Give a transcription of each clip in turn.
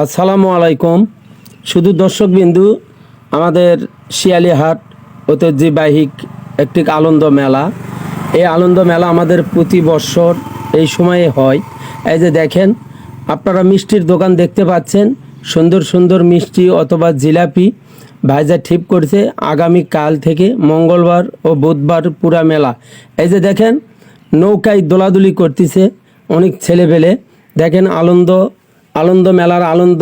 আসসালামু আলাইকুম। শুধু দর্শকবিন্দু, আমাদের শিয়ালিহাট ঐতিহ্যবাহী একটি আনন্দ মেলা। এই আনন্দ মেলা আমাদের প্রতি বছর এই সময়ে হয়। এই যে দেখেন, আপনারা মিষ্টির দোকান দেখতে পাচ্ছেন, সুন্দর সুন্দর মিষ্টি অথবা জিলাপি ভাইজা ঠিক করছে। আগামী কাল থেকে মঙ্গলবার ও বুধবার পুরা মেলা। এই যে দেখেন, নৌকায় দোলাদুলি করতেছে অনেক ছেলেপেলে। দেখেন আনন্দ মেলার আনন্দ,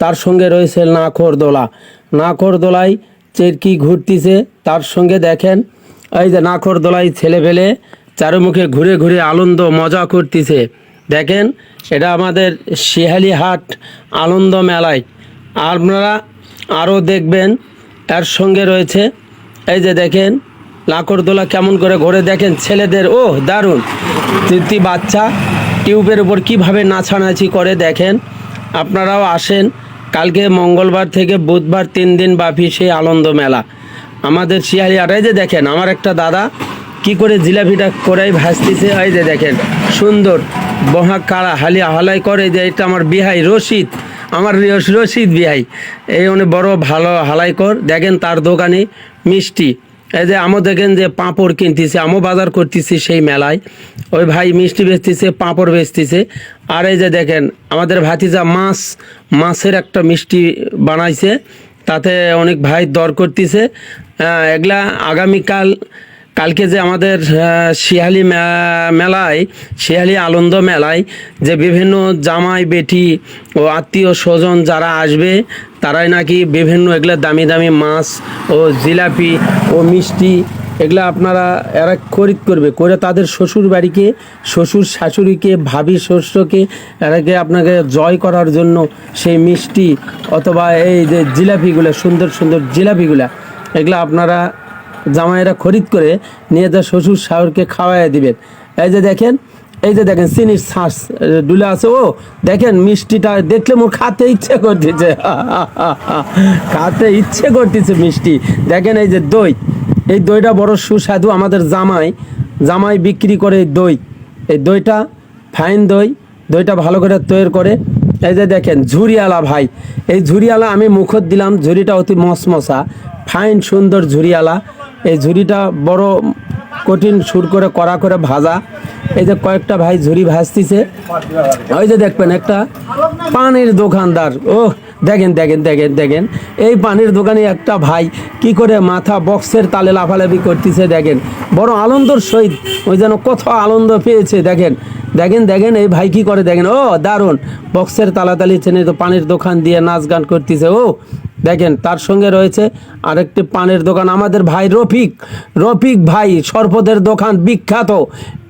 তার সঙ্গে রয়েছে নাখর দোলায় চেরকি ঘুরতিছে। তার সঙ্গে দেখেন এই যে নাখর দোলায় ছেলেপেলে চারুমুখে ঘুরে ঘুরে আনন্দ মজা করতেছে। দেখেন, এটা আমাদের শিয়ালিহাট আনন্দ মেলায়। আপনারা আরও দেখবেন, এর সঙ্গে রয়েছে এই যে দেখেন নাকরদোলা কেমন করে ঘোরে। দেখেন ছেলেদের, ও দারুণ! তৃপ্তি বাচ্চা টিউবের উপর কীভাবে নাচানাচি করে। দেখেন, আপনারাও আসেন। কালকে মঙ্গলবার থেকে বুধবার 3 দিন ব্যাপী সেই আনন্দ মেলা আমাদের শিয়ালিহাট। এই যে দেখেন আমার একটা দাদা কি করে জিলাপিটা করেই ভাসতেছে। এই যে দেখেন সুন্দর বহা কাড়া হালাই করে। যে এটা আমার বিহাই রশিদ, আমার রশিদ বিহাই, এই অনেক বড় ভালো হালাই কর। দেখেন তার দোকানে মিষ্টি, এই যে আমও দেখেন যে পাঁপড় কিনতেছে, আমও বাজার করতেছি সেই মেলায়। ওই ভাই মিষ্টি বেচতেছে, পাঁপড় বেচতেছে। আর এই যে দেখেন আমাদের ভাতিজা মাছের একটা মিষ্টি বানাইছে, তাতে অনেক ভাই দর করতেছে। এগুলা কালকে যে আমাদের শিয়ালি আনন্দ মেলায় যে বিভিন্ন জামাই বেটি ও আত্মীয় স্বজন যারা আসবে, তারাই নাকি বিভিন্ন এগুলা দামি দামি মাছ ও জিলাপি ও মিষ্টি এগুলা এরা খরিদ করে তাদের শ্বশুর বাড়িকে, শ্বশুর শাশুড়িকে, ভাবি শ্বশুরকে এরাকে আপনাকে জয় করার জন্য সেই মিষ্টি অথবা এই যে জিলাপিগুলো, সুন্দর সুন্দর জিলাপিগুলা, এগুলা আপনারা জামাইরা খরিদ করে নিয়ে যা শ্বশুর শাশুড়কে খাওয়াই দিবেন। এই যে দেখেন চিনির শ্বাস ডুলে আছে। ও দেখেন মিষ্টিটা দেখলে মোর খাতে ইচ্ছে করতেছে মিষ্টি। দেখেন এই যে এই দইটা বড় সুস্বাদু। আমাদের জামাই বিক্রি করে এই দইটা ফাইন দইটা ভালো করে তৈরি করে। এই যে দেখেন ঝুরিয়ালা ভাই, এই ঝুরিয়ালা আমি মুখত দিলাম, ঝুরিটা অতি মশমশা ফাইন সুন্দর ঝুরিয়ালা। এই ঝুরিটা বড় কঠিন সুর করে কড়া করে ভাজা। এই যে কয়েকটা ভাই ঝুরি ভাজতেছে। ওই যে দেখবেন একটা পানির দোকানদার, ও দেখেন এই পানির দোকানে একটা ভাই কি করে মাথা বক্সের তালে লাফালাফি করতেছে। দেখেন বড় আনন্দর সহিত, ওই যেন কত আনন্দ পেয়েছে। দেখেন এই ভাই কি করে। দেখেন, ও দারুণ! বক্সের তালাতালি চেনে তো পানির দোকান দিয়ে নাচ গান করতেছে। ও দেখেন তার সঙ্গে রয়েছে আরেকটি পানের দোকান। আমাদের ভাই রফিক ভাই শরবতের দোকান বিখ্যাত,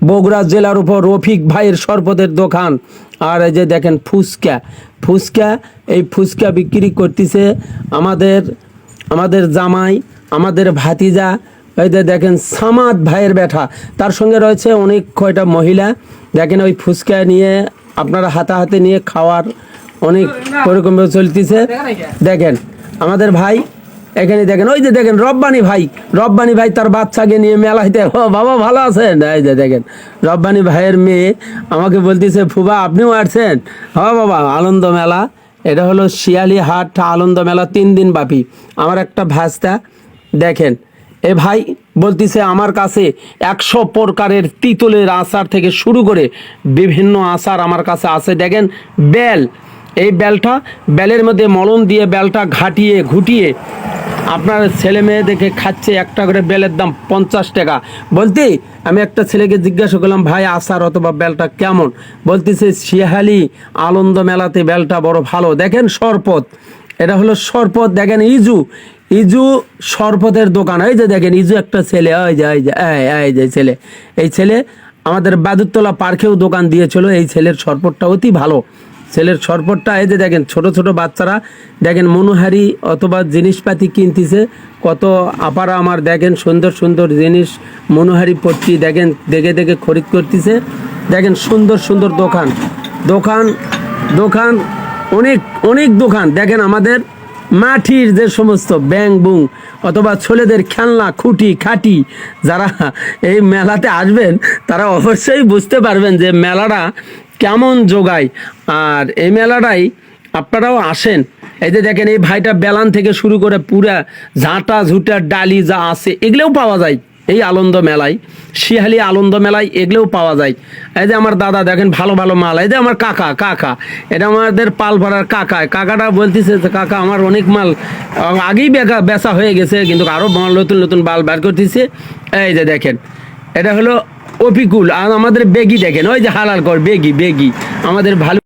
বগুড়া জেলার উপর রফিক ভাইয়ের শরবতের দোকান। আর এই যে দেখেন এই ফুচকা বিক্রি করতেছে আমাদের জামাই, আমাদের ভাতিজা। এই যে দেখেন সামাদ ভাইয়ের ব্যাটা, তার সঙ্গে রয়েছে অনেক কয়টা মহিলা। দেখেন ওই ফুচকা নিয়ে আপনারা হাতে নিয়ে খাওয়ার অনেক পরিকল্পনা চলতেছে। দেখেন আমাদের ভাই এখানে, দেখেন ওই যে দেখেন রব্বানি ভাই তার বাচ্চাকে নিয়ে মেলাইতে। ও বাবা ভালো আছেন? এই যে দেখেন রব্বানি ভাইয়ের মেয়ে আমাকে বলতেছে, ফুবা আপনিও আসছেন? হ্যাঁ বাবা, আনন্দ মেলা এটা হলো শিয়ালিহাট আনন্দ মেলা 3 দিন ব্যাপী। আমার একটা ভাস্তা দেখেন, এ ভাই বলতেছে আমার কাছে 100 প্রকারের তিতুলের আচার থেকে শুরু করে বিভিন্ন আচার আমার কাছে আছে। দেখেন এই বেলের মধ্যে মলম দিয়ে বেলটা ঘুটিয়ে আপনার ছেলে মেয়ে দেখে খাচ্ছে। একটা করে বেলের দাম 50 টাকা। বলতে আমি একটা ছেলেকে জিজ্ঞাসা করলাম, ভাই আচার অথবা বেলটা কেমন? বলতেছে শিয়ালি আনন্দ মেলাতে বেলটা বড় ভালো। দেখেন শরবত, এটা হলো শরবত। দেখেন ইজু শরবতের দোকান। এই যে দেখেন ইজু একটা ছেলে, এই ছেলে আমাদের বাদুরতলা পার্কেও দোকান দিয়েছিল। এই ছেলের শরবতটা অতি ভালো। এই যে দেখেন ছোট ছোট বাচ্চারা দেখেন মনোহারি অথবা জিনিসপাতি কিনতেছে। কত আপারা আমার দেখেন সুন্দর সুন্দর জিনিস মনোহারি পট্টি দেখেন দেখে খরিদ করতেছে। দেখেন সুন্দর সুন্দর দোকান অনেক দোকান। দেখেন আমাদের মাটির যে সমস্ত ব্যাং অথবা ছেলেদের খেলনা খাটি যারা এই মেলাতে আসবেন, তারা অবশ্যই বুঝতে পারবেন যে মেলাটা কেমন জোগায়। আর এই মেলাটাই আপনারাও আসেন। এই যে দেখেন এই ভাইটা বেলান থেকে শুরু করে পুরা ঝাঁটা ঝুটা ডালি যা আছে এগুলোও পাওয়া যায় এই আনন্দ মেলায়, শিয়ালি আনন্দ মেলায় এগুলোও পাওয়া যায়। এই যে আমার দাদা দেখেন ভালো ভালো মাল, এই যে আমার কাকা এটা আমাদের পালপাড়ার কাকাটা বলতেছে যে কাকা আমার অনেক মাল আগেই বেচা হয়ে গেছে, কিন্তু আরো নতুন নতুন বাল বের করতেছে। এই যে দেখেন এটা হলো অপিকুল। আর আমাদের বেগি দেখেন, ওই যে হালাল কর বেগি আমাদের ভালো